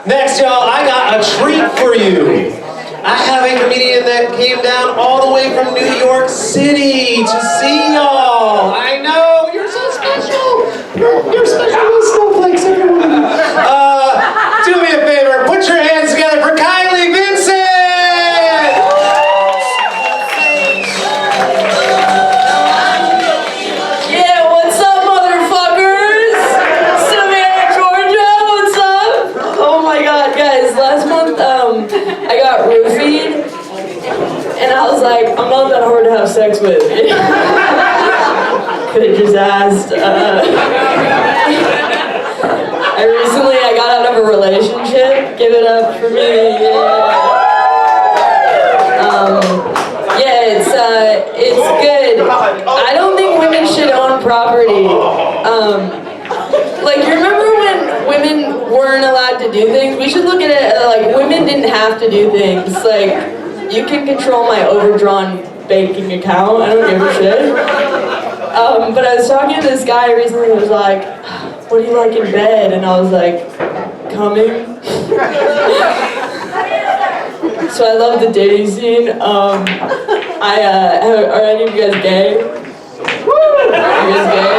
Next, y'all, I got a treat for you. I have a comedian that came down all the way from New York City to see y'all. I know, you're so special. You're special with snowflakes, everyone. Do me a favor, put your hands together for Kylie Vincent. Yeah, what's up, motherfuckers? Savannah, Georgia, what's up? Oh my god, guys, last month, I got roofied, and I was like, I'm not that hard to have sex with. Could've just asked. I got out of a relationship. Give it up for me. Yeah, it's good. I don't think women should own property. Like, you remember when women weren't allowed to do things? We should look at it like women didn't have to do things. Like, you can control my overdrawn banking account. I don't give a shit. But I was talking to this guy recently who was like, what do you like in bed? And I was like, coming. So I love the dating scene. Are any of you guys gay? Are you guys gay?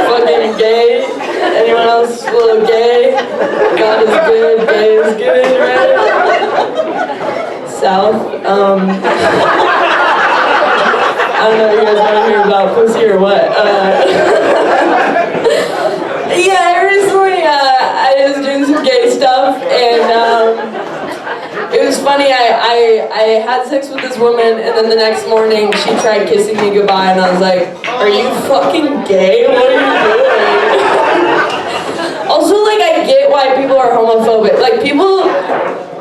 Fucking gay? Anyone else a little gay? God is good, gay is good, right? South. I don't know if you guys want to hear about pussy or what. Yeah, recently I was doing some gay stuff, and it was funny. I had sex with this woman, and then the next morning she tried kissing me goodbye, and I was like, are you fucking gay? What are you doing? Also, like, I get why people are homophobic. Like, people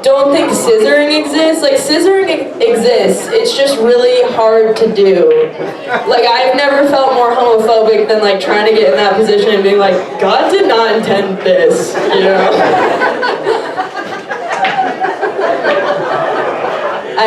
don't think scissoring exists. Like, scissoring exists. It's just really hard to do. Like, I've never felt more homophobic than, like, trying to get in that position and being like, God did not intend this, you know?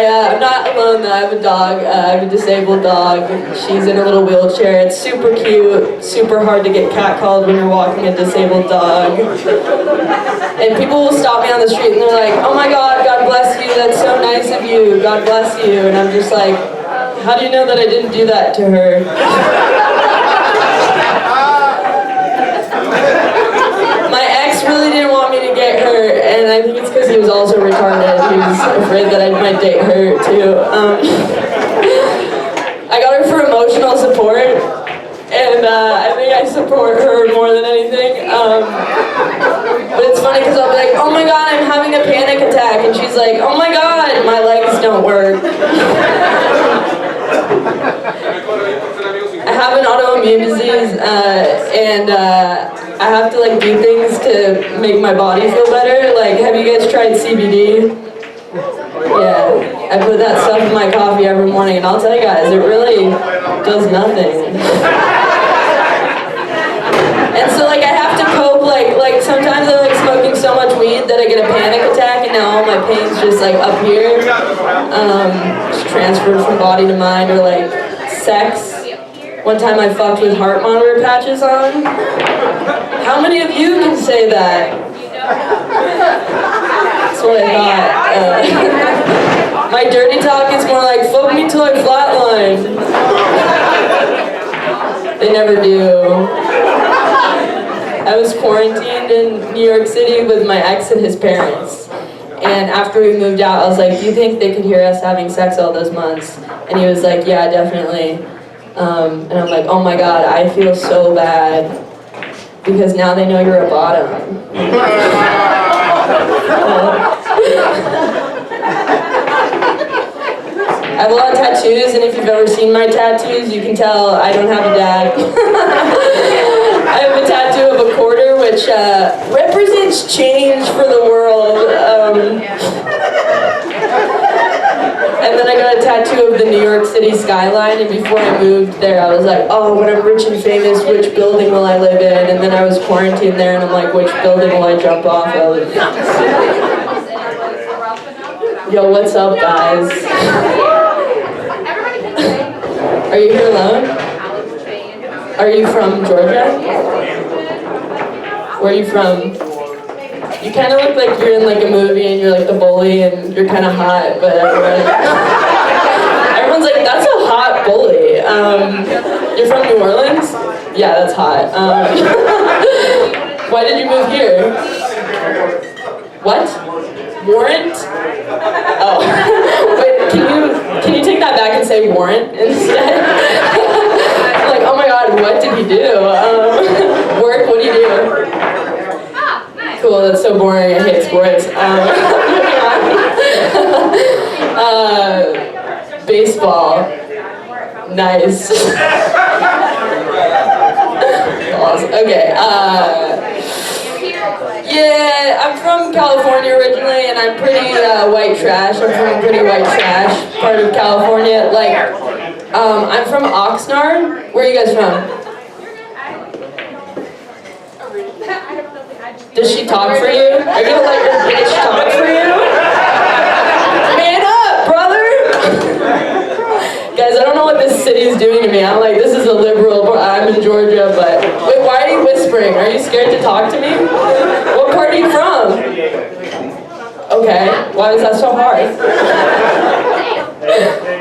I'm not alone though. I have a dog. I have a disabled dog. She's in a little wheelchair. It's super cute, super hard to get catcalled when you're walking a disabled dog. And people will stop me on the street and they're like, oh my God, God bless you. That's so nice of you. God bless you. And I'm just like, how do you know that I didn't do that to her? My ex really didn't want me to get her, and I think it's because he was also retarded. He was afraid that I might date her too. I got her for emotional support, and I think I support her more than anything. But it's funny because I'll be like, oh my God, I'm having a panic attack, and she's like, oh my God, my legs don't work. I have an autoimmune disease, and I have to like do things to make my body feel better. Like, have you guys tried CBD? Yeah, I put that stuff in my coffee every morning, and I'll tell you guys, it really does nothing. And so like I have to cope, like sometimes I like smoking so much weed that I get a panic attack, and now all my pain's just like up here, just transferred from body to mind, or like sex. One time I fucked with heart monitor patches on. How many of you can say that? That's what I thought. My dirty talk is more like, fuck me till I flatline. They never do. I was quarantined in New York City with my ex and his parents. And after we moved out, I was like, do you think they could hear us having sex all those months? And he was like, yeah, definitely. And I'm like, oh my God, I feel so bad because now they know you're a bottom. I have a lot of tattoos, and if you've ever seen my tattoos, you can tell I don't have a dad. I have a tattoo of a quarter, which represents change for the world. And then I got a tattoo of the New York City skyline, and before I moved there, I was like, oh, when I'm rich and famous, which building will I live in? And then I was quarantined there, and I'm like, which building will I jump off of? Yo, what's up, guys? Are you here alone? Are you from Georgia? Where are you from? You kind of look like you're in like a movie and you're like the bully and you're kind of hot, but everyone's like, that's a hot bully. You're from New Orleans? Yeah, that's hot. Why did you move here? What? Warrant? Oh. Wait, can you take that back and say warrant instead? Like, oh my god, what did he do? Work, what do you do? Cool, that's so boring, I hate sports. Baseball. Nice. Awesome. Okay, yeah, I'm from California originally, and I'm pretty white trash. I'm from a pretty white trash part of California. Like, I'm from Oxnard. Where are you guys from? Does she talk for you? Are you gonna let your bitch talk for you? Man up, brother! Guys, I don't know what this city is doing to me. I'm like, this is a liberal, I'm in Georgia, but... Wait, why are you whispering? Are you scared to talk to me? What part are you from? Okay, why was that so hard?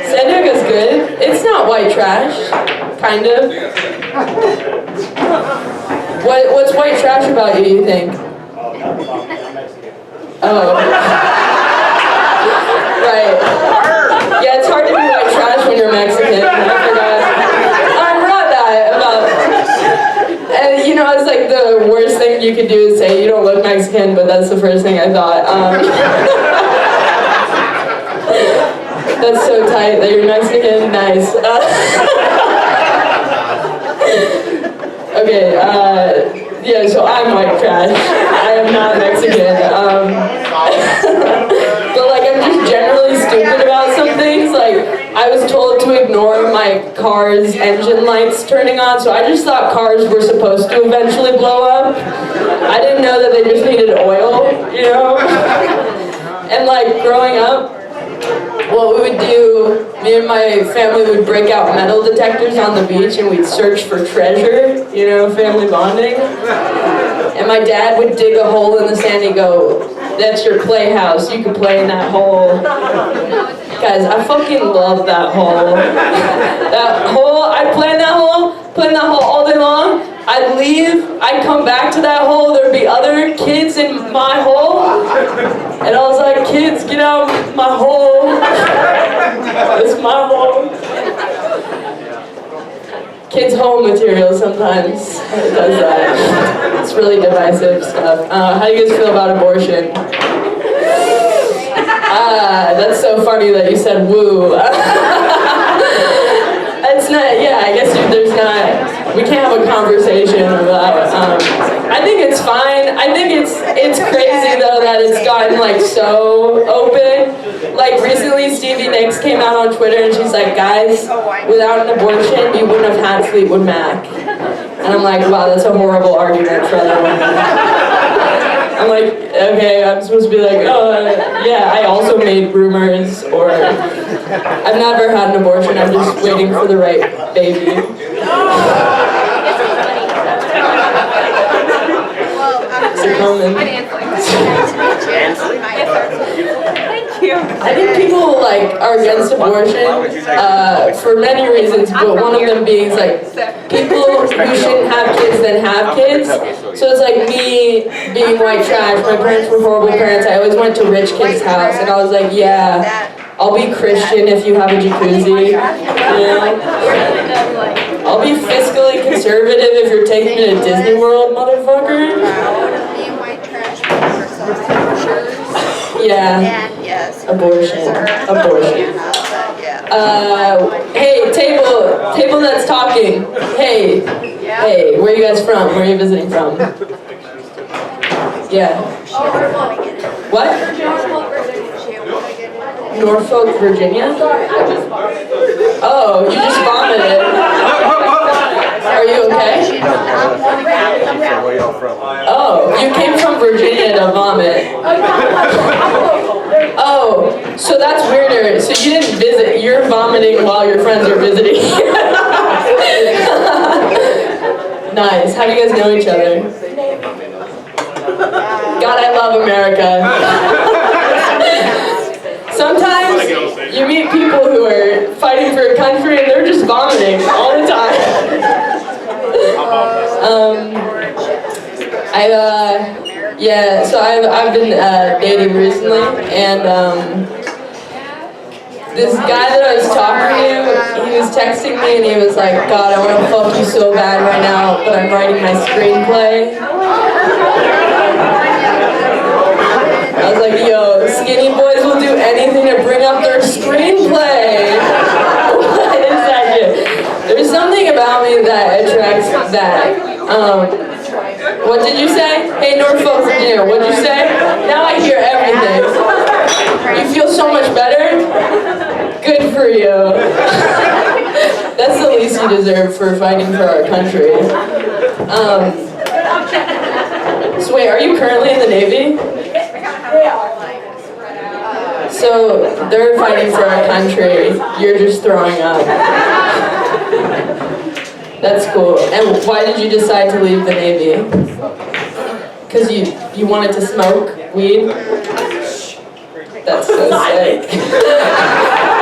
San Diego's good. It's not white trash. Kind of. What's white trash about you, you think? Oh. Right. Yeah, it's hard to be white trash when you're Mexican. I forgot. I forgot that about... And you know, it's like the worst thing you could do is say you don't look Mexican, but that's the first thing I thought. That's so tight that you're Mexican. Nice. Okay, yeah, so I'm white trash. I am not Mexican. But like, I'm just generally stupid about some things. Like, I was told to ignore my car's engine lights turning on, so I just thought cars were supposed to eventually blow up. I didn't know that they just needed oil, you know? And like, growing up, what we would do, me and my family would break out metal detectors on the beach and we'd search for treasure, you know, family bonding. And my dad would dig a hole in the sand and go, that's your playhouse, you can play in that hole. Guys, I fucking love that hole. That hole, I'd play in that hole all day long. I'd leave, I'd come back to that hole, there'd be other kids in my hole. And I was like, kids, get out of my hole. It's my hole. Kids' home material sometimes it does that. It's really divisive stuff. How do you guys feel about abortion? That's so funny that you said woo. It's not, yeah, I guess there's not, we can't have a conversation about I think it's fine. I think it's crazy though that it's gotten like so open. Like recently Stevie Nicks came out on Twitter and she's like, guys, without an abortion you wouldn't have had Fleetwood Mac. And I'm like, wow, that's a horrible argument for other women. I'm like, okay, I'm supposed to be like, oh, yeah, I also made rumors, or I've never had an abortion, I'm just waiting for the right baby. I think people like are against abortion for many reasons, but one of them being like people who shouldn't have kids then have kids. So it's like me being white trash. My parents were horrible parents. I always went to rich kids' house, and I was like, yeah, I'll be Christian if you have a jacuzzi. You know? I'll be fiscally conservative if you're taking me to Disney World, motherfucker. Yeah. Yes. Abortion. Hey, table that's talking. Hey, where are you guys from? Where are you visiting from? Yeah. What? Norfolk, Virginia? Oh, you just vomited. Are you okay? Oh, you came from Virginia to vomit. Oh, so that's weirder. So you didn't visit. You're vomiting while your friends are visiting. Nice. How do you guys know each other? God, I love America. Sometimes you meet people who are fighting for a country and they're just vomiting all the time. So I've been dating recently, and this guy that I was talking to, he was texting me and he was like, God, I want to fuck you so bad right now, but I'm writing my screenplay. I was like, yo, skinny boys will do anything to bring up their screenplay. What is that shit? There's something about me that attracts that. What did you say? Hey, Norfolk, Virginia, what'd you say? Now I hear everything. You feel so much better? Good for you. That's the least you deserve for fighting for our country. So wait, are you currently in the Navy? So they're fighting for our country, you're just throwing up. That's cool. And why did you decide to leave the Navy? Because you wanted to smoke weed? That's so sick.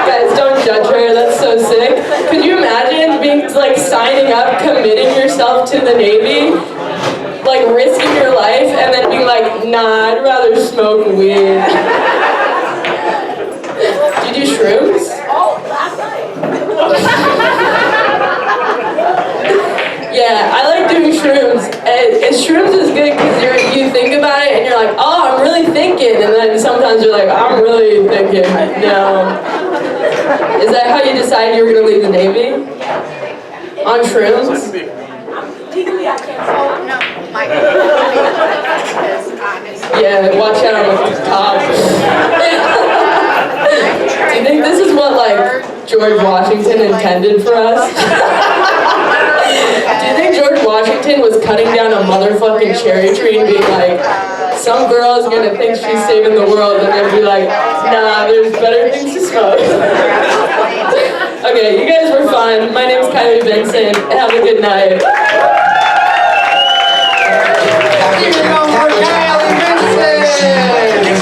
Guys, don't judge her, that's so sick. Could you imagine being like signing up, committing yourself to the Navy, like risking your life, and then being like, nah, I'd rather smoke weed. Do you do shrooms? Yeah, I like doing shrooms. And shrooms is good because you think about it and you're like, oh, I'm really thinking. And then sometimes you're like, I'm really thinking. No. Is that how you decided you were going to leave the Navy? On shrooms? Yeah, watch out with the top. Do you think this is what, like, George Washington intended for us? Do you think George Washington was cutting down a motherfucking cherry tree and being like, some girl is gonna think she's saving the world, and then be like, nah, there's better things to smoke. Okay, you guys were fun. My name's Kylie Vincent. Have a good night.